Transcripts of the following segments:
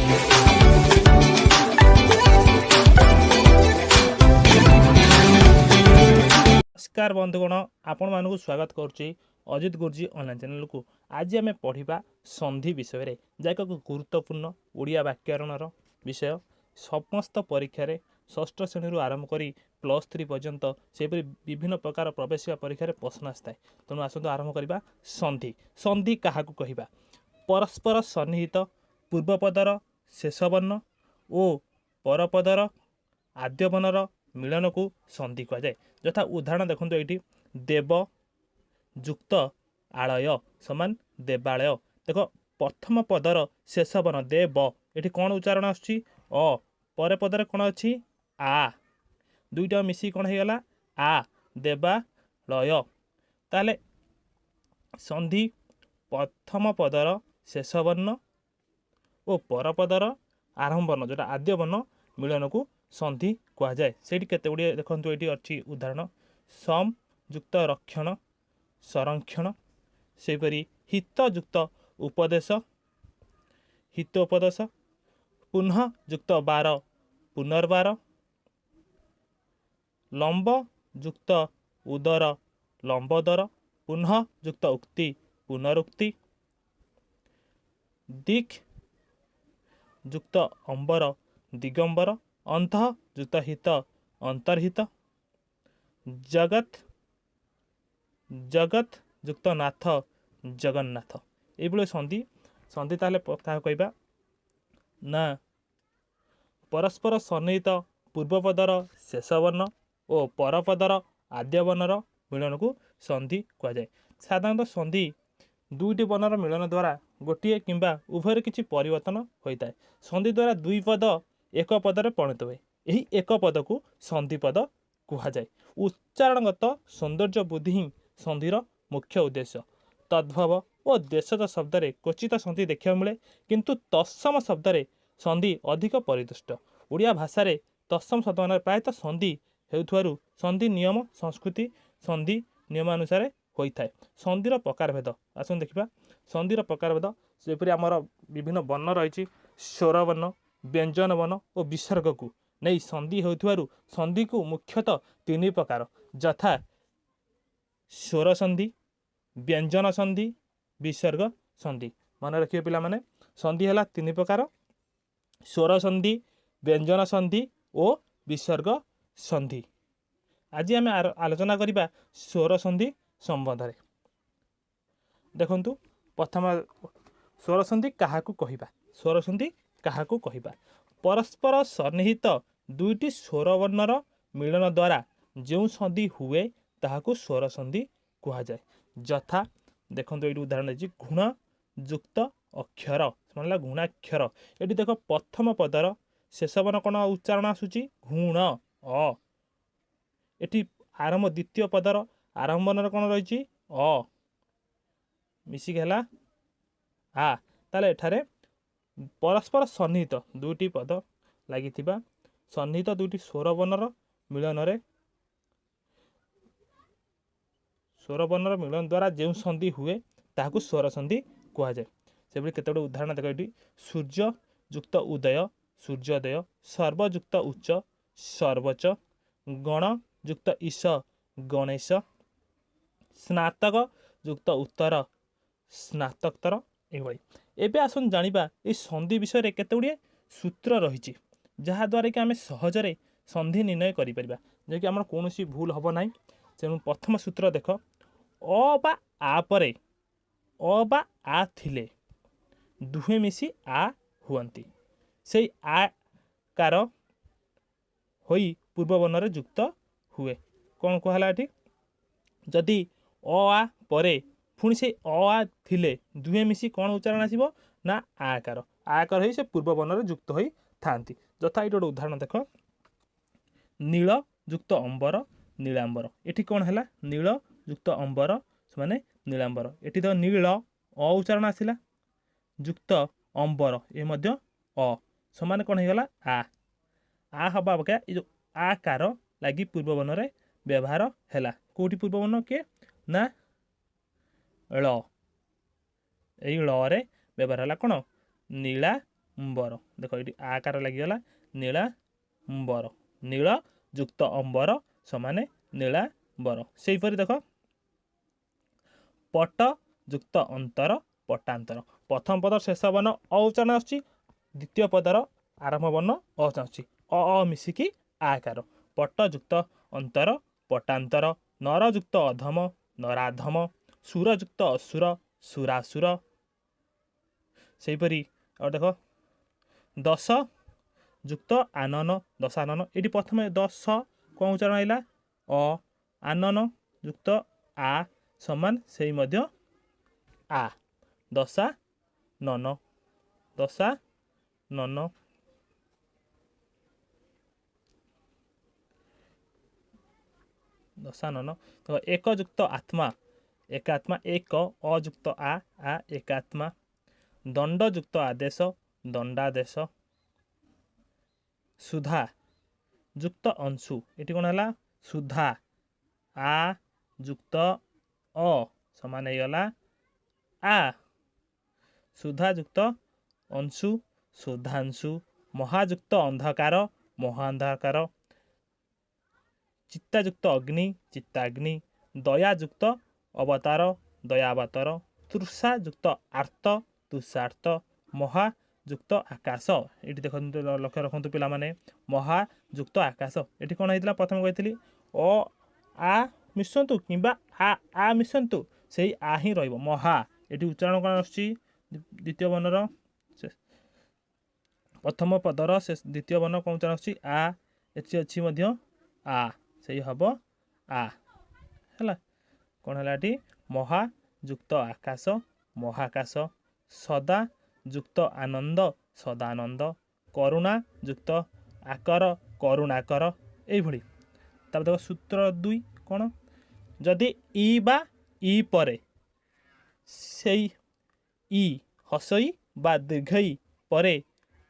नमस्कार बंधुगण, आपण मानक स्वागत करुच्ची अजित गुरुजी ऑनलाइन चैनल को। आज आम पढ़ा संधि विषय जैक एक गुरुत्वपूर्ण ओडिया व्याकरणर विषय। समस्त परीक्षा षष्ठ श्रेणी आरंभ कर +3 पर्यंत से विभिन्न प्रकार प्रवेश परीक्षा प्रश्न आए। तेणु आसतु आरंभ करवा। संधि संधि क्या कहवा? परस्पर सन्निहित पूर्वपदर शेष वर्ण और परपदर आद्य वर्णर मिलन को संधि कहुए। यथा उदाहरण देखो ये देव जुक्त आलय समान देवालय। देख प्रथम पदर शेष वर्ण देव ये कौन उच्चारण आसुची अ, पर पदर कौन अच्छी आ, दुईटा मिसी कौन हो गला आ देवालय। ताले संधि प्रथम पदर शेष वर्ण और परपदर आरंभ वर्ण जोटा आद्य वर्ण मिलन को संधि कह जाए। से केते गुड़िए देखो ये अच्छी उदाहरण सम युक्त रक्षण संरक्षण, सेपरी हित युक्त उपदेश हितोपदेश, पुनः युक्त बार पुनर्बार, लंब युक्त उदर लंबोदर, पुनः युक्त उक्ति पुनरुक्ति, दिक् युक्त अंबर दिगंबर, अंत युक्त हित अंतर्हित, जगत जगत युक्त नाथ जगन्नाथ। ये संधि संधि ताले कहवा ना परस्पर सन्निहित पूर्वपदर शेष वर्ण और परपदर आद्य वर्णर मिलन को संधि कह जाए। साधारणतः संधि दुईटी वर्णर मिलन द्वारा गोटे किंबा उभय किसी परिवर्तन होता है। संधि द्वारा दुई पद एक पदर परिणत हुए। यही एक पद को संधि पद कह जाए। उच्चारणगत सौंदर्य बुद्धि ही संधिर मुख्य उद्देश्य। तद्भव और देशज शब्द रे क्वचित संधि देखा मिले, किंतु तत्सम शब्द रे संधि अधिक परिदुष्ट। ओडिया भाषा रे तत्सम शब्द मान प्रायतः संधि हेउथुवारु संधि नियम संस्कृति संधि नियमानुसार होता है। संधिर प्रकार भेद आसन देखा। संधिर प्रकार भेद सेपरि आमर विभिन्न वर्ण रही स्वर वर्ण व्यंजन वर्ण और विसर्ग को नहीं संधि होइथुवारु संधि को मुख्यतः तीन प्रकार यथा स्वर संधि व्यंजन संधि विसर्ग संधि। मन रखिए पिला माने संधि है तीन प्रकार स्वर संधि व्यंजन संधि और विसर्ग संधि। आज आम आलोचना करवा स्वर संधि संबंध में। देखंतु प्रथम स्वर संधि क्या कहवा? स्वर संधि क्या कहवा? परस्पर सन्निहित दुईटी स्वर वर्णर मिलन द्वारा जो संधि हुए ताहाकू स्वर संधि कह जाए। यथा देखो ये उदाहरण है गुण युक्त अक्षर मतलब गुणाक्षर। ये देख प्रथम पदर शेष वर्ण कौन उच्चारण आसूची गुण अ, ये आरंभ द्वितीय पदर आरंभ वर्ण कौन रही अ मिसिक है आ। ताले एठारे परस्पर सन्निहित दुईटी पद लगी सन्निहित दुईटी स्वर वर्णर मिलन द्वारा जो संधि हुए ताकू स्वर संधि कह जाए। से केते उदाहरण देख ये सूर्य युक्त उदय सूर्योदय, सर्वयुक्त उच्च सर्वोच्च, गण युक्त ईश गणेश, स्नातक युक्त उत्तर स्नातकतर। एबे आसन जानिबा ए संधि विषय रे केते गुड़िए सूत्र रही जहाद्वारा कि आम सहजरे संधि निर्णय करें जे कि आम कौन भूल हम ना। तेणु प्रथम सूत्र देख अ बा आ परे अ बा आ थिले दुहे मिसी आ हुअंती। से आ कार होई पूर्व वर्ण रे युक्त हुए। कौन कहला एठी जदि अ आ परे पुणी से अ आ थिले दुहे मिसी कौन उच्चारण आसीबो ना आकार आकार होई से पूर्व वर्ण रे युक्त होई थांती। यथा ये गोटे उदाहरण देख नील युक्त अंबर नीलांबर। एठी कौन है नील युक्त अंबर माने नीलांबर। एठी तो नील अ उच्चारण आसिला युक्त अंबर ये मध्य अ समान कौन हो गला आ हवा बका ये जो आकार लगी पूर्व वर्ण रे व्यवहार हैला। कोठी पूर्व वर्ण के ना ल रे व्यवहार है कौन नीला ଅମ୍ବର। ଦେଖ ଏଠି ଆକାର ଲାଗିଗଲା ନୀଳାମ୍ବର। ନୀଳ ଯୁକ୍ତ ଅମ୍ବର ସମାନେ ନୀଳାମ୍ବର। ସେହିପରି ଦେଖ ପଟ ଯୁକ୍ତ ଅନ୍ତର ପଟାନ୍ତର। ପ୍ରଥମ ପଦର ଶେଷ ବର୍ଣ୍ଣ ଅ ଉଚ୍ଚାରଣ ଆସୁଛି, ଦ୍ୱିତୀୟ ପଦର ଆରମ୍ଭ ବର୍ଣ୍ଣ ଅ ଉଚ୍ଚାରଣ ଆସୁଛି। ଅ ମିଶିକି ଆକାର। ପଟ ଯୁକ୍ତ ଅନ୍ତର ପଟାନ୍ତର। ନର ଯୁକ୍ତ ଅଧମ ନରାଧମ। ସୁର ଯୁକ୍ତ ଅସୁର ସୁରାସୁର। ସେହିପରି ଆଉ ଦେଖ ଦଶ ଯୁକ୍ତ ଆନନ ଦଶାନନ। ଏଠି ପ୍ରଥମେ ଦଶ କ'ଣ ଉଚ୍ଚାରଣ ହେଲା ଅ, ଆନନ ଯୁକ୍ତ ଆ ସମାନ ସେଇ ମଧ୍ୟ ଆ। ଦଶା ନନ ଦଶା ନନ। ଦଶାନନ। ତ ଏକ ଯୁକ୍ତ ଆତ୍ମା ଏକାତ୍ମା। ଏକ ଅଯୁକ୍ତ ଆ ଏକାତ୍ମା। ଦଣ୍ଡ ଯୁକ୍ତ ଆଦେଶ ଦଣ୍ଡାଦେଶ। ସୁଧା ଯୁକ୍ତ ଅଂଶୁ। ଏଠି କ'ଣ ହେଲା ସୁଧା। ଆ ଯୁକ୍ତ ଅ ସମାନ ହେଇଗଲା ଆ। ସୁଧା ଯୁକ୍ତ ଅଂଶୁ ସୁଧାଂଶୁ। ମହାଯୁକ୍ତ ଅନ୍ଧକାର ମହାନ୍ଧକାର। ଚିତ୍ତା ଯୁକ୍ତ ଅଗ୍ନି ଚିତ୍ତାଗ୍ନି। ଦୟା ଯୁକ୍ତ ଅବତାର ଦୟାବତାର। ତୃଷା ଯୁକ୍ତ ଆର୍ତ ତୃଷାର୍ତ। ମହା ଯୁକ୍ତ ଆକାଶ। ଏଠି ଦେଖନ୍ତୁ ଲକ୍ଷ୍ୟ ରଖନ୍ତୁ ପିଲାମାନେ, ମହା ଯୁକ୍ତ ଆକାଶ। ଏଠି କ'ଣ ହେଇଥିଲା ପ୍ରଥମେ କହିଥିଲି ଅ ଆ ମିଶନ୍ତୁ କିମ୍ବା ଆ ମିଶନ୍ତୁ ସେଇ ଆ ହିଁ ରହିବ ମହା। ଏଠି ଉଚ୍ଚାରଣ କ'ଣ ଆସୁଛି ଦ୍ୱିତୀୟ ବର୍ଣ୍ଣର ପ୍ରଥମ ପଦର ଦ୍ୱିତୀୟ ବର୍ଣ୍ଣ କ'ଣ ଉଚ୍ଚାରଣ ଆସୁଛି ଆ। ଏଠି ଅଛି ମଧ୍ୟ ଆ, ସେଇ ହବ ଆ ହେଲା। କ'ଣ ହେଲା ଏଠି ମହା ଯୁକ୍ତ ଆକାଶ ମହାକାଶ। ସଦା ଯୁକ୍ତ ଆନନ୍ଦ ସଦାନନ୍ଦ। କରୁଣା ଯୁକ୍ତ ଆକର କରୁଣାକର। ଏଇଭଳି। ତାପରେ ଦେଖ ସୂତ୍ର 2 କ'ଣ, ଯଦି ଇ ବା ଇ ପରେ ସେଇ ଇ ହସଇ ବା ଦୀର୍ଘଇ ପରେ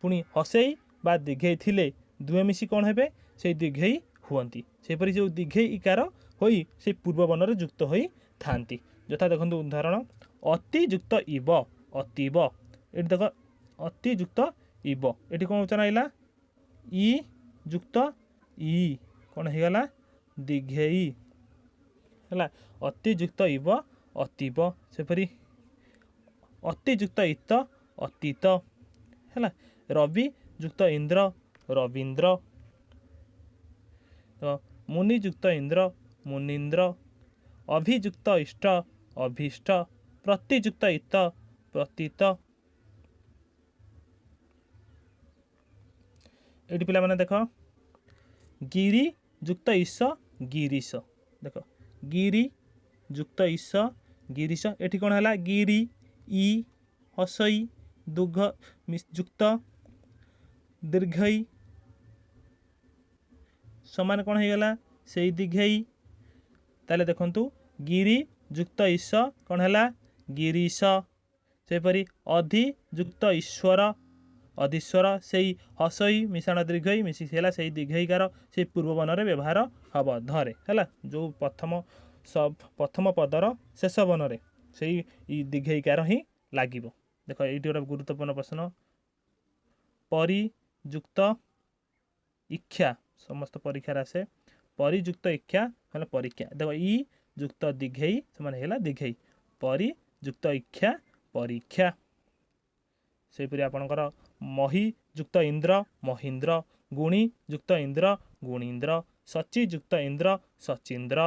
ପୁଣି ହସେଇ ବା ଦୀର୍ଘେଇ ଥିଲେ ଦୁହେଁ ମିଶି କ'ଣ ହେବେ ସେଇ ଦୀର୍ଘେଇ ହୁଅନ୍ତି। ସେହିପରି ଯେଉଁ ଦୀର୍ଘେଇ ଇକାର ହୋଇ ସେଇ ପୂର୍ବ ବର୍ଣ୍ଣରେ ଯୁକ୍ତ ହୋଇଥାନ୍ତି। ଯଥା ଦେଖନ୍ତୁ ଉଦାହରଣ ଅତି ଯୁକ୍ତ ଇବ ଅତୀବ। ଏଠି ଦେଖ ଅତି ଯୁକ୍ତ ଇବ। ଏଠି କ'ଣ ଉଚ୍ଚାରଣ ହେଲା ଇ ଯୁକ୍ତ ଇ କ'ଣ ହେଇଗଲା ଦୀର୍ଘେଇ ହେଲା। ଅତି ଯୁକ୍ତ ଇବ ଅତୀବ। ସେପରି ଅତି ଯୁକ୍ତ ଇତ ଅତୀତ ହେଲା। ରବି ଯୁକ୍ତ ଇନ୍ଦ୍ର ରବୀନ୍ଦ୍ର। ମୁନି ଯୁକ୍ତ ଇନ୍ଦ୍ର ମୁନୀନ୍ଦ୍ର। ଅଭିଯୁକ୍ତ ଇଷ୍ଟ ଅଭୀଷ୍ଟ। ପ୍ରତିଯୁକ୍ତ ଇତ ପ୍ରତୀତ। ଏଠି ପିଲାମାନେ ଦେଖ ଗିରି ଯୁକ୍ତ ଈଶ ଗିରିଶ। ଦେଖ ଗିରି ଯୁକ୍ତ ଈଶ ଗିରିଶ। ଏଠି କ'ଣ ହେଲା ଗିରି ଇ ହସଇ ଦୁଘ ଯୁକ୍ତ ଦୀର୍ଘଇ ସମାନ କ'ଣ ହେଇଗଲା ସେଇ ଦୀର୍ଘେଇ। ତାହେଲେ ଦେଖନ୍ତୁ ଗିରି ଯୁକ୍ତ ଈଶ କ'ଣ ହେଲା ଗିରିଶ। ସେହିପରି ଅଧି ଯୁକ୍ତ ଈଶ୍ୱର ଅଧୀଶ୍ୱର। ସେଇ ହସଇ ମିଶାଣ ଦୀର୍ଘଇ ମିଶିକି ହେଲା ସେଇ ଦୀର୍ଘଇକାର ସେଇ ପୂର୍ବ ବର୍ଣ୍ଣରେ ବ୍ୟବହାର ହବ ଧରେ ହେଲା। ଯେଉଁ ପ୍ରଥମ ପଦର ଶେଷ ବର୍ଣ୍ଣରେ ସେଇ ଦୀର୍ଘଇକାର ହିଁ ଲାଗିବ। ଦେଖ ଏଇଠି ଗୋଟେ ଗୁରୁତ୍ୱପୂର୍ଣ୍ଣ ପ୍ରଶ୍ନ, ପରିଯୁକ୍ତ ଇକ୍ଷା ସମସ୍ତ ପରୀକ୍ଷାରେ ଆସେ। ପରିଯୁକ୍ତ ଇକ୍ଷା ହେଲେ ପରୀକ୍ଷା। ଦେଖ ଇ ଯୁକ୍ତ ଦୀର୍ଘେଇ ସେମାନେ ହେଲା ଦୀର୍ଘେଇ। ପରିଯୁକ୍ତ ଇକ୍ଷା ପରୀକ୍ଷା। ସେହିପରି ଆପଣଙ୍କର ମହି ଯୁକ୍ତ ଇନ୍ଦ୍ର ମହୀନ୍ଦ୍ର। ଗୁଣୀ ଯୁକ୍ତ ଇନ୍ଦ୍ର ଗୁଣୀନ୍ଦ୍ର। ସଚି ଯୁକ୍ତ ଇନ୍ଦ୍ର ସଚିନ୍ଦ୍ର।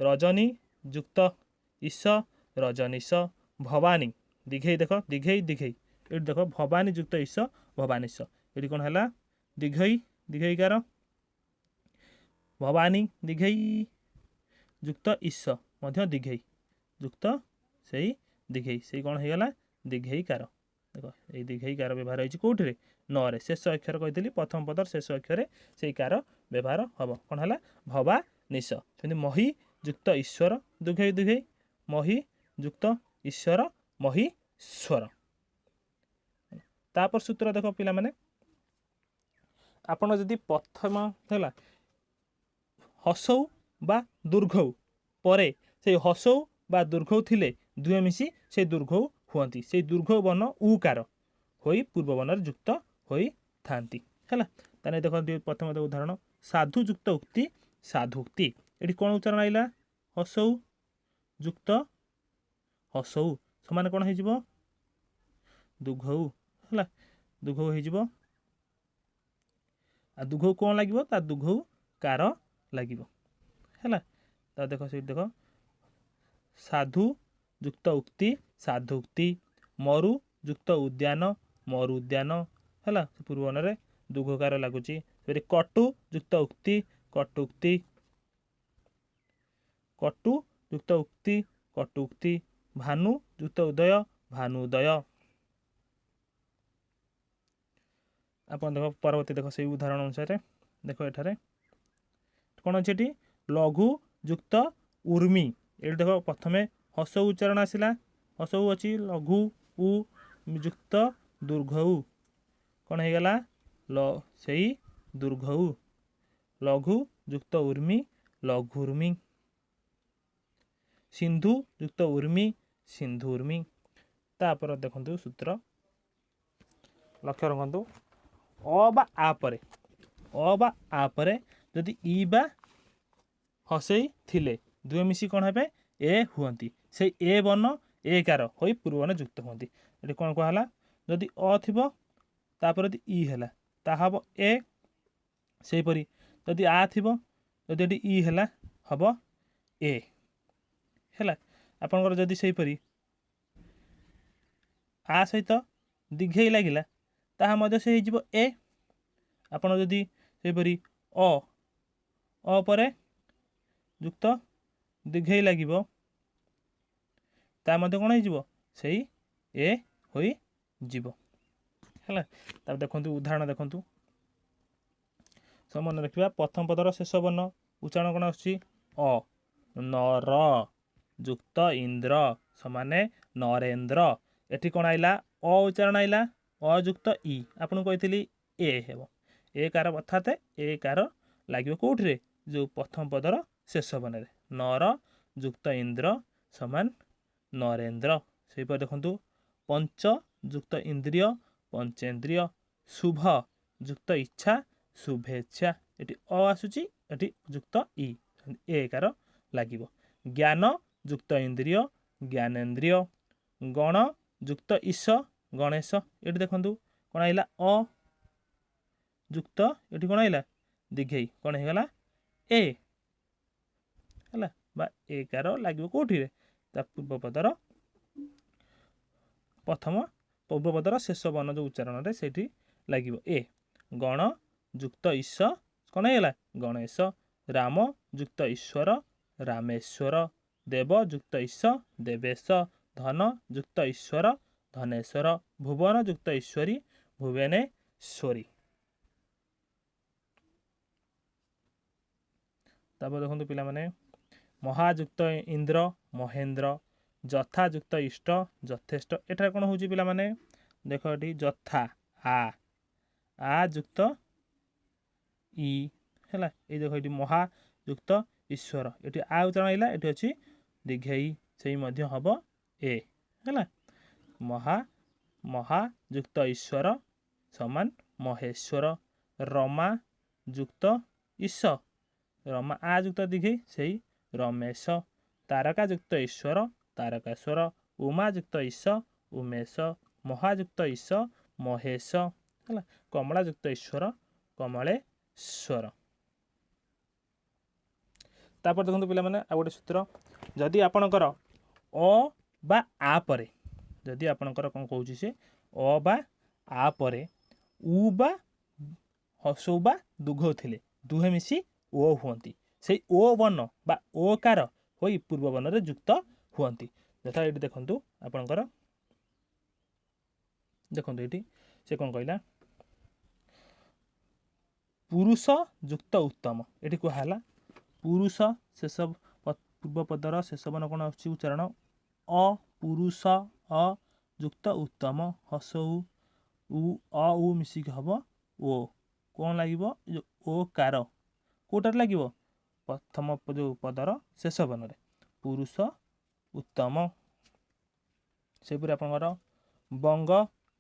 ରଜନୀ ଯୁକ୍ତ ଈଶ ରଜନୀଶ। ଭବାନୀ ଦୀର୍ଘେଇ ଦେଖ ଦୀର୍ଘେଇ ଦୀର୍ଘେଇ। ଏଠି ଦେଖ ଭବାନୀ ଯୁକ୍ତ ଈଶ ଭବାନୀଶ। ଏଠି କ'ଣ ହେଲା ଦୀର୍ଘଇ ଦୀର୍ଘଇକାର ଭବାନୀ ଦୀର୍ଘେଇ ଯୁକ୍ତ ଈଶ ମଧ୍ୟ ଦୀର୍ଘେଇ ଯୁକ୍ତ ସେଇ ଦୀର୍ଘେଇ ସେଇ କ'ଣ ହେଇଗଲା ଦୀର୍ଘେଇକାର। ଦେଖ ଏଇ ଦୀର୍ଘଇକାର ବ୍ୟବହାର ହେଇଛି କେଉଁଠିରେ ନରେ। ଶେଷ ଅକ୍ଷର କହିଥିଲି ପ୍ରଥମ ପଦର ଶେଷ ଅକ୍ଷରରେ ସେଇ କାର ବ୍ୟବହାର ହବ। କ'ଣ ହେଲା ଭବା ନିଶ। ସେମିତି ମହି ଯୁକ୍ତ ଈଶ୍ୱର ଦୀର୍ଘଇ ଦୀର୍ଘଇ ମହି ଯୁକ୍ତ ଈଶ୍ୱର ମହୀଶ୍ୱର। ତାପରେ ସୂତ୍ର ଦେଖ ପିଲାମାନେ, ଆପଣ ଯଦି ପ୍ରଥମ ହେଲା ହସଉ ବା ଦୁର୍ଘଉ ପରେ ସେଇ ହସଉ ବା ଦୁର୍ଘଉ ଥିଲେ ଦୁହେଁ ମିଶି ସେଇ ଦୁର୍ଘଉ ହୁଅନ୍ତି। ସେଇ ଦୁର୍ଘଉ ବର୍ଣ୍ଣ ଉକାର ହୋଇ ପୂର୍ବ ବର୍ଣ୍ଣରେ ଯୁକ୍ତ ହୋଇଥାନ୍ତି ହେଲା। ତାହେଲେ ଦେଖନ୍ତୁ ପ୍ରଥମ ଉଦାହରଣ ସାଧୁଯୁକ୍ତ ଉକ୍ତି ସାଧୁକ୍ତି ଏଠି କ'ଣ ଉଚ୍ଚାରଣ ଆଇଲା ହସଉ ଯୁକ୍ତ ହସଉ ସମାନ କ'ଣ ହେଇଯିବ ଦୁଘଉ ହେଲା। ଦୁଘଉ ହେଇଯିବ ଆଉ ଦୁଘଉ କ'ଣ ଲାଗିବ ତା ଦୁଘଉ କାର ଲାଗିବ ହେଲା। ତା ଦେଖ ସେଇଠି ଦେଖ ସାଧୁ ଯୁକ୍ତ ଉକ୍ତି ସାଧୁକ୍ତି ମରୁ ଯୁକ୍ତ ଉଦ୍ୟାନ ମରୁ ଉଦ୍ୟାନ ହେଲା। ପୂର୍ବବର୍ଣ୍ଣରେ ଦୁଘକାର ଲାଗୁଛି। କଟୁ ଯୁକ୍ତ ଉକ୍ତି କଟୁକ୍ତି କଟୁ ଯୁକ୍ତ ଉକ୍ତି କଟୁକ୍ତି ଭାନୁ ଯୁକ୍ତ ଉଦୟ ଭାନୁ ଉଦୟ। ଆପଣ ଦେଖ ପରବର୍ତ୍ତୀ ଦେଖ ସେଇ ଉଦାହରଣ ଅନୁସାରେ ଦେଖ ଏଠାରେ କ'ଣ ଅଛି ଏଠି ଲଘୁ ଯୁକ୍ତ ଉର୍ମି। ଏଠି ଦେଖ ପ୍ରଥମେ ହସ ଉଚ୍ଚାରଣ ଆସିଲା ହସଉ ଅଛି ଲଘୁ ଉ ଯୁକ୍ତ ଦୁର୍ଘଉ କ'ଣ ହେଇଗଲା ସେଇ ଦୁର୍ଘଉ ଲଘୁ ଯୁକ୍ତ ଉର୍ମି ଲଘୁର୍ମି। ସିନ୍ଧୁ ଯୁକ୍ତ ଉର୍ମି ସିନ୍ଧୁ ଉର୍ମି। ତାପରେ ଦେଖନ୍ତୁ ସୂତ୍ର ଲକ୍ଷ୍ୟ ରଖନ୍ତୁ ଅ ବା ଆ ପରେ ଯଦି ଇ ବା ହସେଇ ଥିଲେ ଦୁହେଁ ମିଶି କ'ଣ ହେବେ ଏ ହୁଅନ୍ତି। ସେଇ ଏ ବର୍ଣ୍ଣ ଏ କାର ହୋଇ ପୂର୍ବବର୍ଣ୍ଣ ଯୁକ୍ତ ହୁଅନ୍ତି। ଏଠି କ'ଣ କୁହାହେଲା ଯଦି ଅ ଥିବ ତାପରେ ଯଦି ଇ ହେଲା ତାହା ହେବ ଏ। ସେହିପରି ଯଦି ଆ ଥିବ ଯଦି ଏଠି ଇ ହେଲା ହେବ ଏ ହେଲା। ଆପଣଙ୍କର ଯଦି ସେହିପରି ଆ ସହିତ ଦୀର୍ଘେଇ ଲାଗିଲା ତାହା ମଧ୍ୟ ସେ ହେଇଯିବ ଏ। ଆପଣ ଯଦି ସେହିପରି ଅ ପରେ ଯୁକ୍ତ ଦୀର୍ଘେଇ ଲାଗିବ ତା ମଧ୍ୟ କ'ଣ ହେଇଯିବ ସେଇ ଏ ହୋଇଯିବ ହେଲା। ତାପରେ ଦେଖନ୍ତୁ ଉଦାହରଣ ଦେଖନ୍ତୁ ମନେ ରଖିବା ପ୍ରଥମ ପଦର ଶେଷ ବର୍ଣ୍ଣ ଉଚ୍ଚାରଣ କ'ଣ ଆସୁଛି ଅ ନର ଯୁକ୍ତ ଇନ୍ଦ୍ର ସମାନେ ନରେନ୍ଦ୍ର। ଏଠି କ'ଣ ଆଇଲା ଅ ଉଚ୍ଚାରଣ ଆଇଲା ଅଯୁକ୍ତ ଇ ଆପଣଙ୍କୁ କହିଥିଲି ଏ ହେବ ଏ କାର ଅର୍ଥାତ୍ ଏ କାର ଲାଗିବ କେଉଁଠିରେ ଯେଉଁ ପ୍ରଥମ ପଦର ଶେଷ ବର୍ଣ୍ଣରେ ନର ଯୁକ୍ତ ଇନ୍ଦ୍ର ସମାନ ନରେନ୍ଦ୍ର। ସେହିପରି ଦେଖନ୍ତୁ ପଞ୍ଚ ଯୁକ୍ତ ଇନ୍ଦ୍ରିୟ ପଞ୍ଚେନ୍ଦ୍ରିୟ ଶୁଭ ଯୁକ୍ତ ଇଚ୍ଛା ଶୁଭେଚ୍ଛା। ଏଠି ଅ ଆସୁଛି ଏଠି ଯୁକ୍ତ ଇ ଏ କାର ଲାଗିବ। ଜ୍ଞାନ ଯୁକ୍ତ ଇନ୍ଦ୍ରିୟ ଜ୍ଞାନେନ୍ଦ୍ରିୟ ଗଣ ଯୁକ୍ତ ଈଶ ଗଣେଶ। ଏଠି ଦେଖନ୍ତୁ କ'ଣ ଆଇଲା ଅ ଯୁକ୍ତ ଏଠି କ'ଣ ଆଇଲା ଦୀର୍ଘେଇ କ'ଣ ହେଇଗଲା ଏ ହେଲା ବା ଏ କାର ଲାଗିବ କେଉଁଠିରେ ତା ପୂର୍ବପଦର ଶେଷ ବର୍ଣ୍ଣ ଯେଉଁ ଉଚ୍ଚାରଣରେ ସେଇଠି ଲାଗିବ ଏ। ଗଣ ଯୁକ୍ତ ଈଶ କ'ଣ ହେଇଗଲା ଗଣେଶ। ରାମ ଯୁକ୍ତ ଈଶ୍ୱର ରାମେଶ୍ୱର ଦେବ ଯୁକ୍ତ ଈଶ ଦେବେଶ ଧନ ଯୁକ୍ତ ଈଶ୍ୱର ଧନେଶ୍ୱର ଭୁବନ ଯୁକ୍ତ ଈଶ୍ୱରୀ ଭୁବନେଶ୍ୱରୀ। ତାପରେ ଦେଖନ୍ତୁ ପିଲାମାନେ ମହାଯୁକ୍ତ ଇନ୍ଦ୍ର ମହେନ୍ଦ୍ର ଯଥା ଯୁକ୍ତ ଇଷ୍ଟ ଯଥେଷ୍ଟ। ଏଠାରେ କ'ଣ ହେଉଛି ପିଲାମାନେ ଦେଖ ଏଠି ଯଥା ଆ ଯୁକ୍ତ ଇ ହେଲା। ଏଇ ଦେଖ ଏଠି ମହା ଯୁକ୍ତ ଈଶ୍ୱର ଏଠି ଆ ଉଚ୍ଚାରଣ ଆଇଲା ଏଠି ଅଛି ଦୀର୍ଘେଇ ସେଇ ମଧ୍ୟ ହେବ ଏ ହେଲା। ମହା ଯୁକ୍ତ ଈଶ୍ୱର ସମାନ ମହେଶ୍ୱର। ରମା ଯୁକ୍ତ ଈଶ ରମା ଆ ଯୁକ୍ତ ଦୀର୍ଘେଇ ସେଇ ରମେଶ। ତାରକା ଯୁକ୍ତ ଈଶ୍ୱର ତାରକାଶ୍ୱର। ଉମା ଯୁକ୍ତ ଈଶ ଉମେଶ। ମହାଯୁକ୍ତ ଈଶ ମହେଶ ହେଲା। କମଳା ଯୁକ୍ତ ଈଶ୍ୱର କମଳେଶ୍ୱର। ତାପରେ ଦେଖନ୍ତୁ ପିଲାମାନେ ଆଉ ଗୋଟେ ସୂତ୍ର ଯଦି ଆପଣଙ୍କର ଅ ବା ଆ ପରେ ଯଦି ଆପଣଙ୍କର କ'ଣ କହୁଛି ସେ ଅ ବା ଆ ପରେ ଉ ବା ହସଉ ବା ଦୁଘଉ ଥିଲେ ଦୁହେଁ ମିଶି ଓ ହୁଅନ୍ତି। ସେଇ ଓ ବର୍ଣ୍ଣ ବା ଓ କାର ହୋଇ ପୂର୍ବ ବର୍ଣ୍ଣରେ ଯୁକ୍ତ ହୁଅନ୍ତି। ଯଥା ଏଠି ଦେଖନ୍ତୁ ଆପଣଙ୍କର ଦେଖନ୍ତୁ ଏଠି ସେ କ'ଣ କହିଲା ପୁରୁଷ ଯୁକ୍ତ ଉତ୍ତମ। ଏଠି କୁହାହେଲା ପୁରୁଷ ଶେଷ ପୂର୍ବ ପଦର ଶେଷ ବର୍ଣ୍ଣ କ'ଣ ଆସୁଛି ଉଚ୍ଚାରଣ ଅ ପୁରୁଷ ଅ ଯୁକ୍ତ ଉତ୍ତମ ହସଉ ଉ ମିଶିକି ହେବ ଓ କ'ଣ ଲାଗିବ ଓ କାର କେଉଁଟାରେ ଲାଗିବ ପ୍ରଥମ ଯେଉଁ ପଦର ଶେଷ ବର୍ଣ୍ଣରେ ପୁରୁଷ ଉତ୍ତମ। ସେହିପରି ଆପଣଙ୍କର ବଙ୍ଗ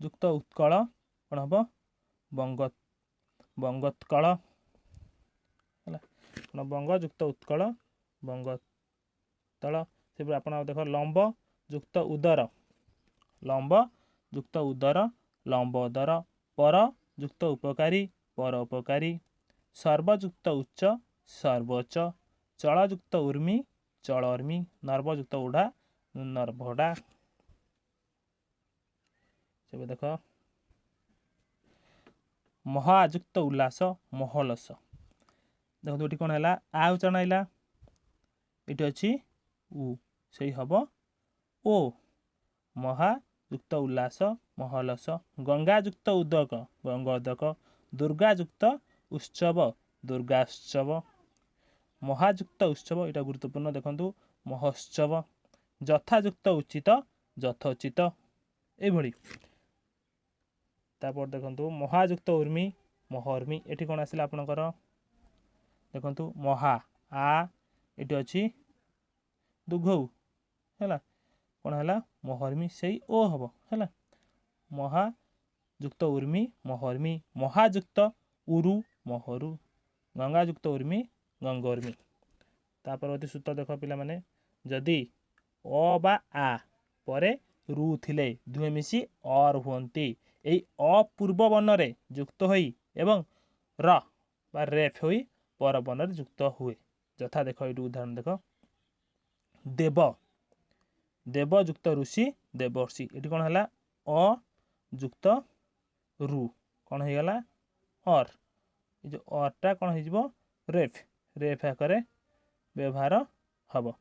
ଯୁକ୍ତ ଉତ୍କଳ କ'ଣ ହେବ बंग बंगोत्कल है बंग युक्त उत्कल बंगोत्तल से आप देख लंब युक्त उदर लंब युक्त उदर लंबोदर पर युक्त उपकारी परोपकारी सर्वयुक्त उच्च सर्वोच्च चलयुक्त उर्मी चलर्मी नर्वयुक्त उड़ा नर्वडा से देख महायुक्त उल्लास महलस देखो ये कौन है आ उच्चारण आइला ये अच्छी उ से हम ओ महायुक्त उल्लास महलस गंगायुक्त उदक गंगोदक दुर्गायुक्त उत्सव दुर्गात्सव महायुक्त उत्सव यहाँ गुरुत्वपूर्ण देखु महोत्सव यथायुक्त उचित यथोचित ये तापर देखु महायुक्त उर्मी महर्मी ये कौन आसला आपणकर देखु महा आ ये अच्छी दुघौ है कौन है महर्मी से ओ हम है महायुक्त उर्मी महर्मी महायुक्त उरु महरु गंगायुक्त उर्मी गंगोर्मी तापर सूत्र देख पिला माने जदि अ बा आ परे रु थिले दुहे मिसी और हुंती एई अपूर्व वर्ण रे युक्त होई एवं र बा रेफ होई पर वर्ण रे युक्त हुए यथा देख ये उदाहरण देख देव देव युक्त ऋषि देवर्षि ये कौन है अ युक्त रु कौन हो गला और ये जो अरटा कौन हो रेफ रेफ आकर व्यवहार हम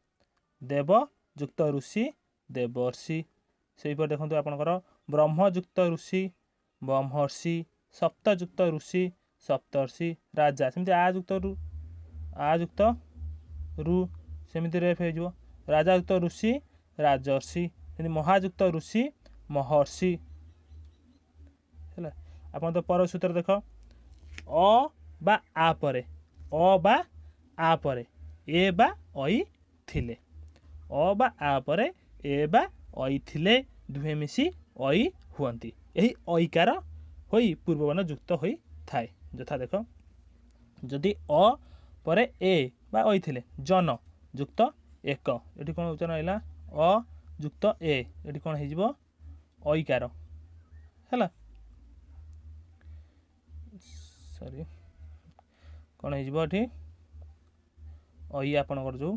देव युक्त ऋषि देवर्षि से देखो आपंकर ब्रह्मयुक्त ऋषि ब्रह्मर्षि सप्तयुक्त ऋषि सप्तर्षि राजा सेमती आयुक्त रु सेमती रेफ हो राजायुक्त ऋषि राजर्षि महायुक्त ऋषि महर्षि है आप पर सूत्र देख अ बा आ परे अ बा आ परे ए बा ऐ थिले अ बा आ परे ए बा ऐ थिले दुहे मिसी ऐ हुअंती यही ऐकार होई पूर्ववर्ण युक्त होई थाए यथा देख जदि अ परे ए बा ऐ थिले जन युक्त एक ये कौन उच्चारण है अ युक्त ए ये कौन हो ऐकार है सॉरी कौन हो ऐ आपणकर जो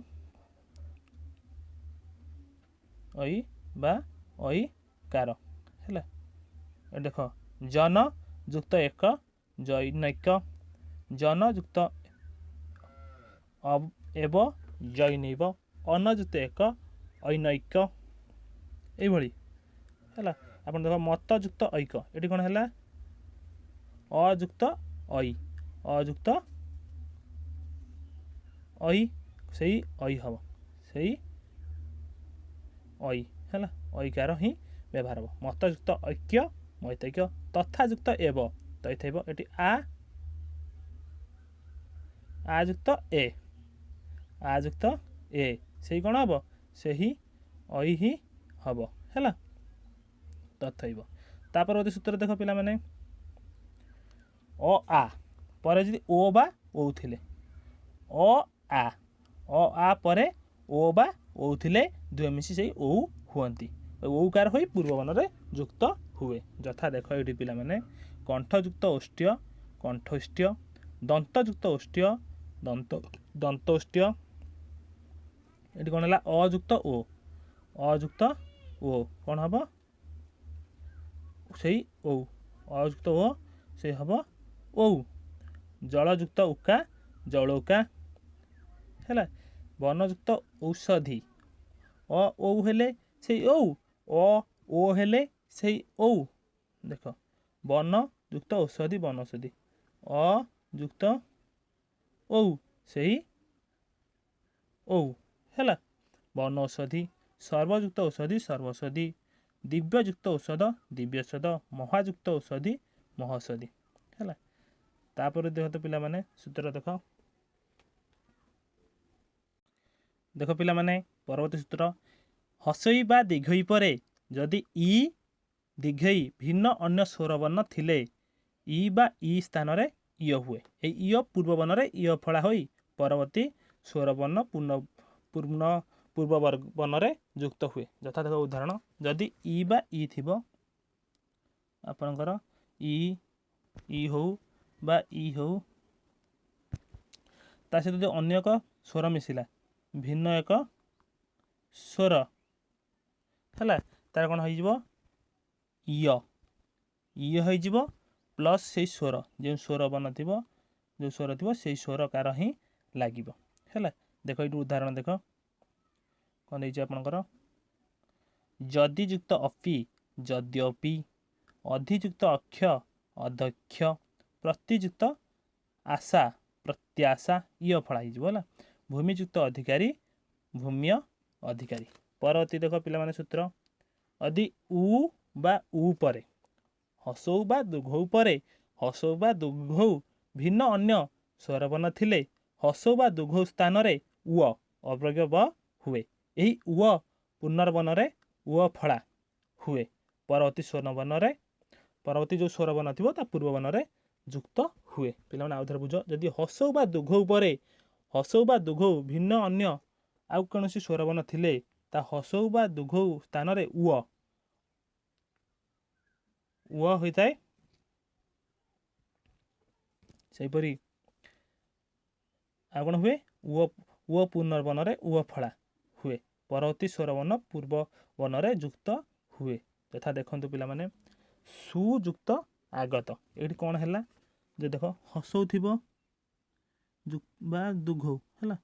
ऐ बा ऐ कार है देख जन युक्त एक जैनैक जन युक्त एव जैनैव अनयुक्त एक ऐनैक ये है आप देख मत युक्त ऐक ये कौन है अयुक्त ऐ अयुक्त ऐ से ऐ हम से ऐ है ऐकार ही व्यवहार हम मतयुक्त ऐक्य मैतैक्य तथायुक्त एव तैथैव ये आयुक्त ए आयुक्त ए से कौन हम से ही ऐ ही हम है तथैव तापर गोटे सूत्र देख पिला माने अ आ पर यदि ओ बा ओ थिले अ आ परे ओ बा ओ थिले दुहे मिसी से ओ हुअंती ओकार होई पूर्ववर्ण रे युक्त हुए यथा देख ये पिला माने कंठयुक्त ओष्ठ्य कंठोष्ठ्य दंतयुक्त ओष्ठ्य दंतोष्ठ्य ये कौन है अयुक्त ओ अयुक्त ओ कौन हम से ओ अयुक्त ओ से हम ओ जलयुक्त उका जलौका है वनयुक्त औषधि ओ हेले से ओ हेले से ओ देख वन युक्त औषधि वनौषधि अयुक्त ओ से ओ है वनौषधि सर्वयुक्त औषधि सर्वौषधि दिव्ययुक्त औषध दिव्यौषध महायुक्त औषधि महौषधि है तापर देख तो पिला माने सूत्र देख देख पिला माने परवर्ती सूत्र हसई बा दीर्घई परे जदि इ दीर्घई भिन्न अन्य स्वरवर्ण थिले ଇ ବା ଇ ସ୍ଥାନରେ ଇୟ ହୁଏ। এই ଇୟ ପୂର୍ବ ବର୍ଣ୍ଣରେ ଇୟ ଫଳା ହୋଇ ପରବର୍ତ୍ତୀ ସ୍ୱରବର୍ଣ୍ଣ ପୂର୍ବ ବର୍ଣ୍ଣରେ ଯୁକ୍ତ ହୁଏ। ଯଥା ଦେଖ ଉଦାହରଣ, ଯଦି ଇ ବା ଇ ଥିବ ଆପଣଙ୍କର ଇ ହଉ ବା ଇ ହଉ, ତା ସହିତ ଯଦି ଅନ୍ୟ ଏକ ସ୍ୱର ମିଶିଲା, ଭିନ୍ନ ଏକ ସ୍ୱର ହେଲା, ତାର କ'ଣ ହେଇଯିବ? ଇୟ ହେଇଯିବ ପ୍ଲସ୍ ସେଇ ସ୍ୱର, ଯେଉଁ ସ୍ୱର ବର୍ଣ୍ଣ ଥିବ, ଯେଉଁ ସ୍ୱର ଥିବ ସେଇ ସ୍ୱରକାର ହିଁ ଲାଗିବ ହେଲା। ଦେଖ ଏଇଠି ଉଦାହରଣ ଦେଖ କ'ଣ ଦେଇଛି ଆପଣଙ୍କର, ଯଦି ଯୁକ୍ତ ଅପି ଯଦ୍ୟପି, ଅଧିଯୁକ୍ତ ଅକ୍ଷ ଅଧକ୍ଷ, ପ୍ରତିଯୁକ୍ତ ଆଶା ପ୍ରତ୍ୟାଶା, ଇୟ ଫଳା ହେଇଯିବ ହେଲା। ଭୂମିଯୁକ୍ତ ଅଧିକାରୀ ଭୂମ୍ୟ ଅଧିକାରୀ। ପରବର୍ତ୍ତୀ ଦେଖ ପିଲାମାନେ ସୂତ୍ର, ଯଦି ଉ ବା ଉ ପରେ, ହସଉ ବା ଦୁଘଉ ପରେ, ହସଉ ବା ଦୁଘଉ ଭିନ୍ନ ଅନ୍ୟ ସ୍ୱରବର୍ଣ୍ଣ ଥିଲେ ହସଉ ବା ଦୁଘଉ ସ୍ଥାନରେ ଉଅ ଅବ୍ୟୟ ବ ହୁଏ। ଏହି ଉଅ ପୁନର୍ବର୍ଣ୍ଣରେ ଉଅ ଫଳା ହୁଏ। ପରବର୍ତ୍ତୀ ସ୍ୱରବର୍ଣ୍ଣରେ, ପରବର୍ତ୍ତୀ ଯେଉଁ ସ୍ୱରବର୍ଣ୍ଣ ଥିବ ତା ପୂର୍ବବର୍ଣ୍ଣରେ ଯୁକ୍ତ ହୁଏ। ପିଲାମାନେ ଆଉ ଥରେ ବୁଝ, ଯଦି ହସଉ ବା ଦୁଘଉ ପରେ, ହସଉ ବା ଦୁଘଉ ଭିନ୍ନ ଅନ୍ୟ ଆଉ କୌଣସି ସ୍ୱରବର୍ଣ୍ଣ ଥିଲେ ତା ହସଉ ବା ଦୁଘଉ ସ୍ଥାନରେ ଉଅ ହୋଇଥାଏ। ସେହିପରି ଆଉ କ'ଣ ହୁଏ? ଉଅ ପୁନର୍ବର୍ଣ୍ଣରେ ଉଅ ଫଳା ହୁଏ। ପରବର୍ତ୍ତୀ ସ୍ୱରବର୍ଣ୍ଣ ପୂର୍ବ ବର୍ଣ୍ଣରେ ଯୁକ୍ତ ହୁଏ। ଯଥା ଦେଖନ୍ତୁ ପିଲାମାନେ, ସୁଯୁକ୍ତ ଆଗତ। ଏଇଠି କ'ଣ ହେଲା ଯେ ଦେଖ, ହସଉ ଥିବ ବା ଦୁଘଉ ହେଲା,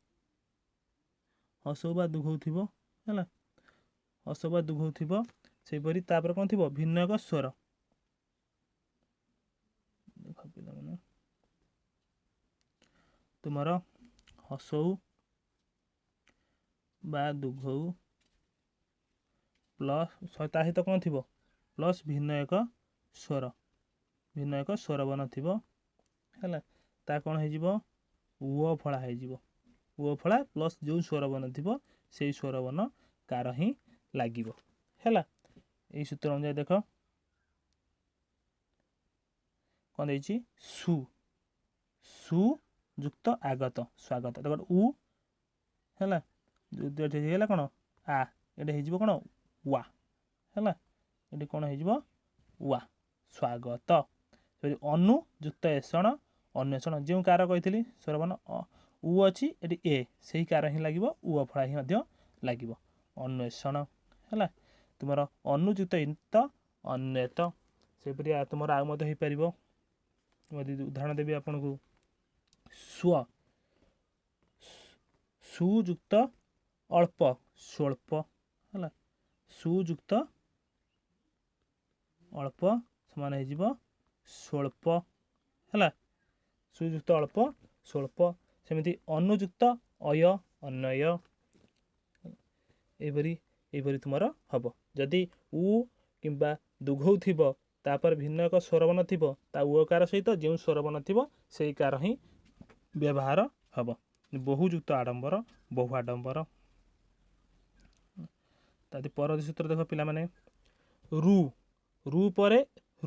ହସଉ ବା ଦୁଘଉ ଥିବ ହେଲା, ହସଉ ବା ଦୁଘଉ ଥିବ। ସେହିପରି ତାପରେ କ'ଣ ଥିବ? ଭିନ୍ନ ଏକ ସ୍ୱର। ଦେଖ ପିଲାମାନେ, ତୁମର ହସଉ ବା ଦୁଘଉ ପ୍ଲସ୍ ତା ସହିତ କ'ଣ ଥିବ? ପ୍ଲସ୍ ଭିନ୍ନ ଏକ ସ୍ୱର, ଭିନ୍ନ ଏକ ସ୍ୱରବର୍ଣ୍ଣ ଥିବ ହେଲା। ତା କ'ଣ ହେଇଯିବ? ଉଅ ଫଳା ହେଇଯିବ। ଉଅ ଫଳା ପ୍ଲସ୍ ଯେଉଁ ସ୍ୱରବର୍ଣ୍ଣ ଥିବ ସେଇ ସ୍ୱରବର୍ଣ୍ଣ କାର ହିଁ ଲାଗିବ ହେଲା। এই ସୂତ୍ର ଅନୁଯାୟୀ ଦେଖ କ'ଣ ଦେଇଛି? ସୁଯୁକ୍ତ ଆଗତ ସ୍ୱାଗତ। ଦେଖ ଉ ହେଲା, ଏଠି ହେଇଗଲା କ'ଣ? ଆ, ଏଠି ହେଇଯିବ କ'ଣ? ୱା ହେଲା। ଏଠି କ'ଣ ହେଇଯିବ? ୱା, ସ୍ୱାଗତ। ଅନୁଯୁକ୍ତ ଏଷଣ ଅନ୍ୱେଷଣ, ଯେଉଁ କାର କହିଥିଲି ସ୍ୱରବର୍ଣ୍ଣ ଉ ଅଛି, ଏଠି ଏ, ସେହି କାର ହିଁ ଲାଗିବ, ଉଅ ଫଳା ହିଁ ମଧ୍ୟ ଲାଗିବ। ଅନ୍ୱେଷଣ ହେଲା। ତୁମର ଅନୁଯୁକ୍ତ ଇତ ଅନ୍ୱେତ। ସେହିପରି ତୁମର ଆଉ ମଧ୍ୟ ହେଇପାରିବ। ଉଦାହରଣ ଦେବି ଆପଣଙ୍କୁ, ସୁଯୁକ୍ତ ଅଳ୍ପ ସ୍ୱଳ୍ପ ହେଲା। ସୁଯୁକ୍ତ ଅଳ୍ପ ସମାନ ହେଇଯିବ ସ୍ୱଳ୍ପ ହେଲା। ସୁଯୁକ୍ତ ଅଳ୍ପ ସ୍ୱଳ୍ପ। ସେମିତି ଅନୁଯୁକ୍ତ ଅୟ ଅନ୍ୱୟ। ଏହିପରି ତୁମର ହବ। ଯଦି ଉ କିମ୍ବା ଦୁଘଉ ଥିବ, ତାପରେ ଭିନ୍ନ ଏକ ସ୍ୱରବର୍ଣ୍ଣ ଥିବ, ତା ଉଅକାର ସହିତ ଯେଉଁ ସ୍ୱରବର୍ଣ୍ଣ ଥିବ ସେଇ କାର ହିଁ ବ୍ୟବହାର ହବ। ବହୁଯୁକ୍ତ ଆଡ଼ମ୍ବର ବହୁ ଆଡ଼ମ୍ବର। ତାଦି ପରବର୍ତ୍ତୀ ସୂତ୍ର ଦେଖ ପିଲାମାନେ, ରୁ ପରେ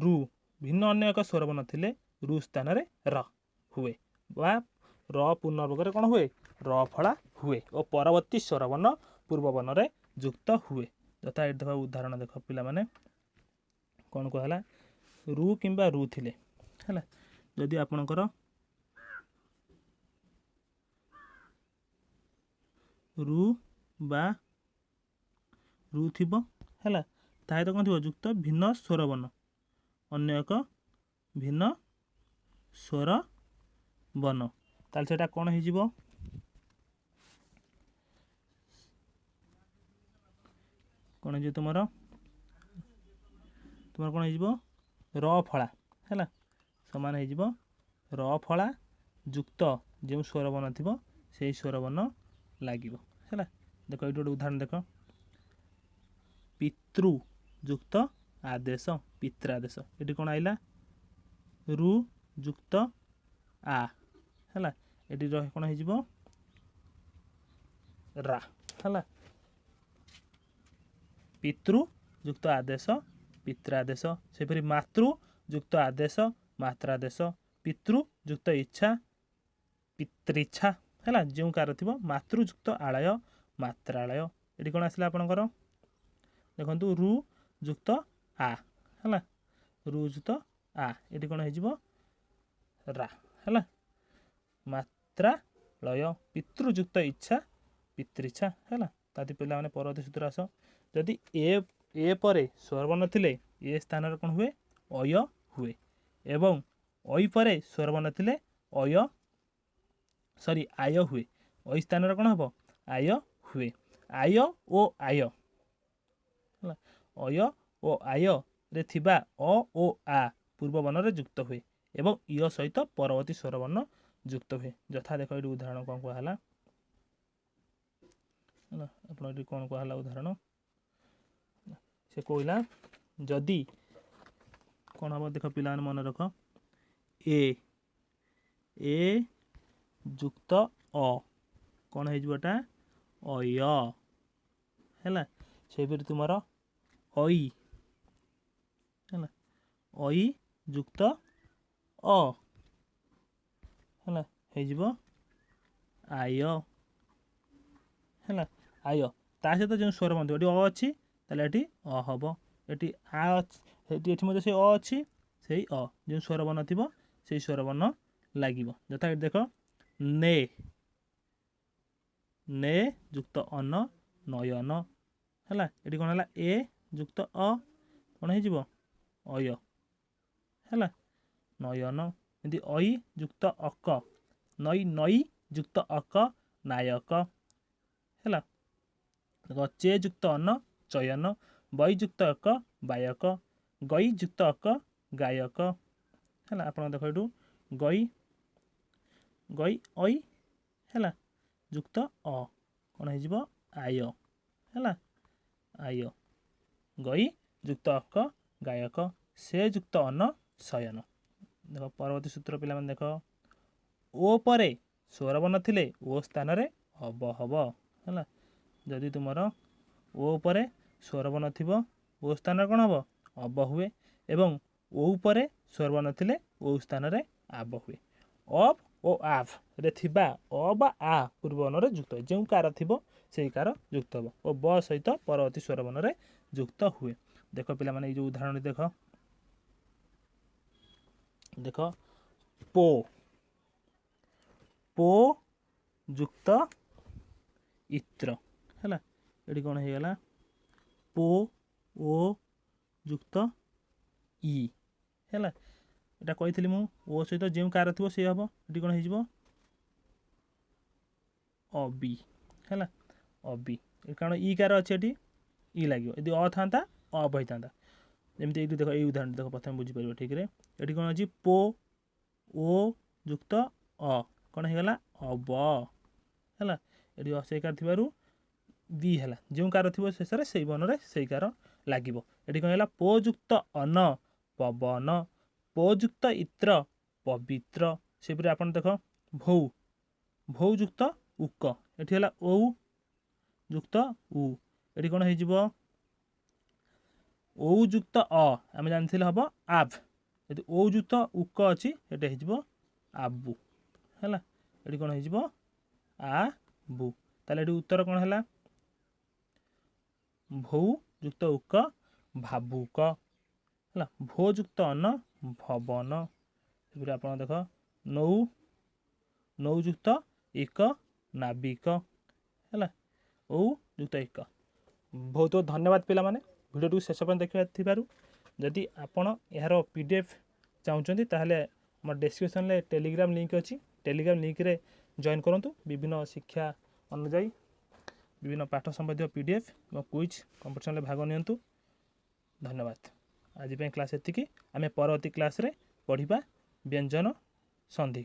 ରୁ ଭିନ୍ନ ଅନ୍ୟ ଏକ ସ୍ୱରବର୍ଣ୍ଣ ଥିଲେ ରୁ ସ୍ଥାନରେ ର ହୁଏ, ବା ର ପୁନର୍ବର୍ଗରେ କ'ଣ ହୁଏ? ର ଫଳା ହୁଏ ଓ ପରବର୍ତ୍ତୀ ସ୍ୱରବର୍ଣ୍ଣ ପୂର୍ବବର୍ଣ୍ଣରେ ଯୁକ୍ତ ହୁଏ। ଯଥା ଏଠି ଦେଖ ଉଦାହରଣ ଦେଖ ପିଲାମାନେ, କ'ଣ କୁହାହେଲା? ରୁ କିମ୍ବା ରୁ ଥିଲେ ହେଲା। ଯଦି ଆପଣଙ୍କର ରୁ ବା ରୁ ଥିବ ହେଲା, ତା ସହିତ କ'ଣ ଥିବ? ଯୁକ୍ତ ଭିନ୍ନ ସ୍ୱରବର୍ଣ୍ଣ, ଅନ୍ୟ ଏକ ଭିନ୍ନ ସ୍ୱରବର୍ଣ୍ଣ, ତାହେଲେ ସେଇଟା କ'ଣ ହେଇଯିବ? କ'ଣ ହେଇଯିବ ତୁମର କ'ଣ ହେଇଯିବ? ର ଫଳା ହେଲା, ସମାନ ହେଇଯିବ ର ଫଳା ଯୁକ୍ତ ଯେଉଁ ସ୍ୱରବର୍ଣ୍ଣ ଥିବ ସେଇ ସ୍ୱରବର୍ଣ୍ଣ ଲାଗିବ ହେଲା। ଦେଖ ଏଇଠି ଗୋଟେ ଉଦାହରଣ ଦେଖ, ପିତୃ ଯୁକ୍ତ ଆଦେଶ ପିତ୍ରାଦେଶ। ଏଠି କ'ଣ ଆଇଲା? ରୁ ଯୁକ୍ତ ଆ ହେଲା। ଏଠି କ'ଣ ହେଇଯିବ? ରା ହେଲା। ପିତୃ ଯୁକ୍ତ ଆଦେଶ ପିତ୍ରାଦେଶ। ସେପରି ମାତୃ ଯୁକ୍ତ ଆଦେଶ ମାତ୍ରାଦେଶ ପିତୃ ଯୁକ୍ତ ଇଚ୍ଛା ପିତୃଇଚ୍ଛା ହେଲା ଯେଉଁ କାର ଥିବ ମାତୃଯୁକ୍ତ ଆଳୟ ମାତ୍ରାଳୟ। ଏଠି କ'ଣ ଆସିଲା ଆପଣଙ୍କର ଦେଖନ୍ତୁ ରୁ ଯୁକ୍ତ ଆ ହେଲା ରୁ ଯୁକ୍ତ ଆ ଏଠି କ'ଣ ହେଇଯିବ ରା ହେଲା ମାତ୍ରାଳୟ ପିତୃଯୁକ୍ତ ଇଚ୍ଛା ପିତୃଇଚ୍ଛା ହେଲା। ତାଦି ପିଲାମାନେ ପରବର୍ତ୍ତୀ ସୂତ୍ର ଆସ ଯଦି ଏ ପରେ ସ୍ୱରବର୍ଣ୍ଣ ଥିଲେ ଏ ସ୍ଥାନରେ କ'ଣ ହୁଏ ଅୟ ହୁଏ ଏବଂ ଐ ପରେ ସ୍ୱରବର୍ଣ୍ଣ ଥିଲେ ଆୟ ହୁଏ। ଐ ସ୍ଥାନରେ କ'ଣ ହେବ ଆୟ ହୁଏ। ଆୟ ଓ ଆୟ ହେଲା ଅୟ ଓ ଆୟରେ ଥିବା ଅ ଓ ଆ ପୂର୍ବ ବର୍ଣ୍ଣରେ ଯୁକ୍ତ ହୁଏ ଏବଂ ୟ ସହିତ ପରବର୍ତ୍ତୀ ସ୍ୱରବର୍ଣ୍ଣ ଯୁକ୍ତ ହୁଏ। ଯଥା ଦେଖ ଏଠି ଉଦାହରଣ କ'ଣ କୁହାହେଲା ହେଲା ଆପଣ ଏଠି କ'ଣ କୁହାହେଲା ଉଦାହରଣ ସେ କହିଲା ଯଦି କ'ଣ ହେବ ଦେଖ ପିଲାମାନେ ମନେ ରଖ ଏ ଯୁକ୍ତ ଅ କ'ଣ ହେଇଯିବ ଏଟା ଅୟ ହେଲା ସେହିପରି ତୁମର ଐ ହେଲା ଐ ଯୁକ୍ତ ଅ ହେଲା ହେଇଯିବ ଆୟ ହେଲା ଆୟ ତା ସହିତ ଯେଉଁ ସ୍ୱର ମଧ୍ୟ ଏଠି ଅ ଅଛି ତାହେଲେ ଏଠି ଅ ହେବ ଏଠି ଆ ଅଛି ଏଠି ମଧ୍ୟ ସେ ଅ ଅଛି ସେଇ ଅ ଯେଉଁ ସ୍ୱରବର୍ଣ୍ଣ ଥିବ ସେଇ ସ୍ୱରବର୍ଣ୍ଣ ଲାଗିବ। ଯଥା ଏଠି ଦେଖ ନେ ଯୁକ୍ତ ଅନ ନୟନ ହେଲା ଏଠି କ'ଣ ହେଲା ଏ ଯୁକ୍ତ ଅ କ'ଣ ହେଇଯିବ ଅୟ ହେଲା ନୟନ। ଏମିତି ଐ ଯୁକ୍ତ ଅକ ନଈ ଯୁକ୍ତ ଅକ ନାୟକ ହେଲା ଚେ ଯୁକ୍ତ ଅନ ଚୟନ ବୈ ଯୁକ୍ତ ଅକ ବାୟକ ଗଇ ଯୁକ୍ତ ଅକ ଗାୟକ ହେଲା ଆପଣ ଦେଖ ଏଠୁ ଗଇ ଐ ହେଲା ଯୁକ୍ତ ଅ କ'ଣ ହେଇଯିବ ଆୟ ହେଲା ଆୟ ଗଇ ଯୁକ୍ତ ଅକ ଗାୟକ ସେ ଯୁକ୍ତ ଅନ ଶୟନ। ଦେଖ ପରବର୍ତ୍ତୀ ସୂତ୍ର ପିଲାମାନେ ଦେଖ ଓ ପରେ ସ୍ୱରବର୍ଣ୍ଣ ଥିଲେ ଓ ସ୍ଥାନରେ ଅବ ହବ ହେଲା ଯଦି ତୁମର ଓ ଉପରେ ସ୍ୱରବର୍ଣ୍ଣ ଥିବ ଓ ସ୍ଥାନରେ କ'ଣ ହେବ ଅବ ହୁଏ ଏବଂ ଓ ଉପରେ ସ୍ୱରବର୍ଣ୍ଣ ଥିଲେ ଓ ସ୍ଥାନରେ ଆବ ହୁଏ। ଅବ୍ ଓ ଆଭରେ ଥିବା ଅ ବା ଆ ପୂର୍ବବର୍ଣ୍ଣରେ ଯୁକ୍ତ ହୁଏ ଯେଉଁ କାର ଥିବ ସେଇ କାର ଯୁକ୍ତ ହେବ ଓ ବ ସହିତ ପରବର୍ତ୍ତୀ ସ୍ୱରବର୍ଣ୍ଣରେ ଯୁକ୍ତ ହୁଏ। ଦେଖ ପିଲାମାନେ ଏଇ ଯେଉଁ ଉଦାହରଣ ଦେଖ ପୋ ଯୁକ୍ତ ଇତ୍ର ହେଲା ଏଠି କ'ଣ ହେଇଗଲା ପୋ ଓ ଯୁକ୍ତ ଇ ହେଲା ଏଟା କହିଥିଲି ମୁଁ ଓ ସହିତ ଯେଉଁ କାର ଥିବ ସେ ହେବ ଏଠି କ'ଣ ହେଇଯିବ ଅବି ହେଲା ଅବି କାରଣ ଇ କାର ଅଛି ଏଠି ଇ ଲାଗିବ ଯଦି ଅ ଥାନ୍ତା ଅବ ହେଇଥାନ୍ତା ଯେମିତି ଏଇଠି ଦେଖ ଏଇ ଉଦାହରଣ ଦେଖ ପ୍ରଥମେ ବୁଝିପାରିବ ଠିକରେ ଏଠି କ'ଣ ଅଛି ପୋ ଓ ଯୁକ୍ତ ଅ କ'ଣ ହେଇଗଲା ଅବ ହେଲା ଏଠି ସେଇ କାର ଥିବାରୁ ବି ହେଲା ଯେଉଁ କାର ଥିବ ଶେଷରେ ସେଇ ବର୍ଣ୍ଣରେ ସେଇ କାର ଲାଗିବ। ଏଠି କ'ଣ ହେଲା ପୋ ଯୁକ୍ତ ଅନ ପବନ ପୋ ଯୁକ୍ତ ଇତ୍ର ପବିତ୍ର ସେପରି ଆପଣ ଦେଖ ଭୌ ଯୁକ୍ତ ଉକ ଏଠି ହେଲା ଔ ଯୁକ୍ତ ଉ ଏଠି କ'ଣ ହେଇଯିବ ଔ ଯୁକ୍ତ ଅ ଆମେ ଜାଣିଥିଲେ ହେବ ଆଭ ଯଦି ଔ ଯୁକ୍ତ ଉକ ଅଛି ଏଠି ହେଇଯିବ ଆବୁ ହେଲା ଏଠି କ'ଣ ହେଇଯିବ ଆବୁ ତାହେଲେ ଏଠି ଉତ୍ତର କ'ଣ ହେଲା ଭୌ ଯୁକ୍ତ ଉକ ଭାବୁକ ହେଲା ଭୋ ଯୁକ୍ତ ଅନ ଭବନ ସେପରି ଆପଣ ଦେଖ ନୌ ଯୁକ୍ତ ଏକ ନାବିକ ହେଲା ଔ ଯୁକ୍ତ ଏକ। ବହୁତ ବହୁତ ଧନ୍ୟବାଦ ପିଲାମାନେ ଭିଡ଼ିଓଟିକୁ ଶେଷ ପର୍ଯ୍ୟନ୍ତ ଦେଖିଥିବାରୁ। ଯଦି ଆପଣ ଏହାର PDF ଚାହୁଁଛନ୍ତି ତାହେଲେ ଆମର ଡେସ୍କ୍ରିପସନ୍ରେ ଟେଲିଗ୍ରାମ ଲିଙ୍କ୍ ଅଛି ଟେଲିଗ୍ରାମ ଲିଙ୍କ୍ରେ ଜଏନ୍ କରନ୍ତୁ ବିଭିନ୍ନ ଶିକ୍ଷା ଅନୁଯାୟୀ ବିଭିନ୍ନ ପାଠ ସମ୍ବନ୍ଧୀୟ PDF ଏବଂ କୁଇଜ୍ କମ୍ପିଟିସନ୍ରେ ଭାଗ ନିଅନ୍ତୁ। ଧନ୍ୟବାଦ ଆଜି ପାଇଁ କ୍ଲାସ୍ ଏତିକି ଆମେ ପରବର୍ତ୍ତୀ କ୍ଲାସ୍ରେ ପଢ଼ିବା ବ୍ୟଞ୍ଜନ ସନ୍ଧି।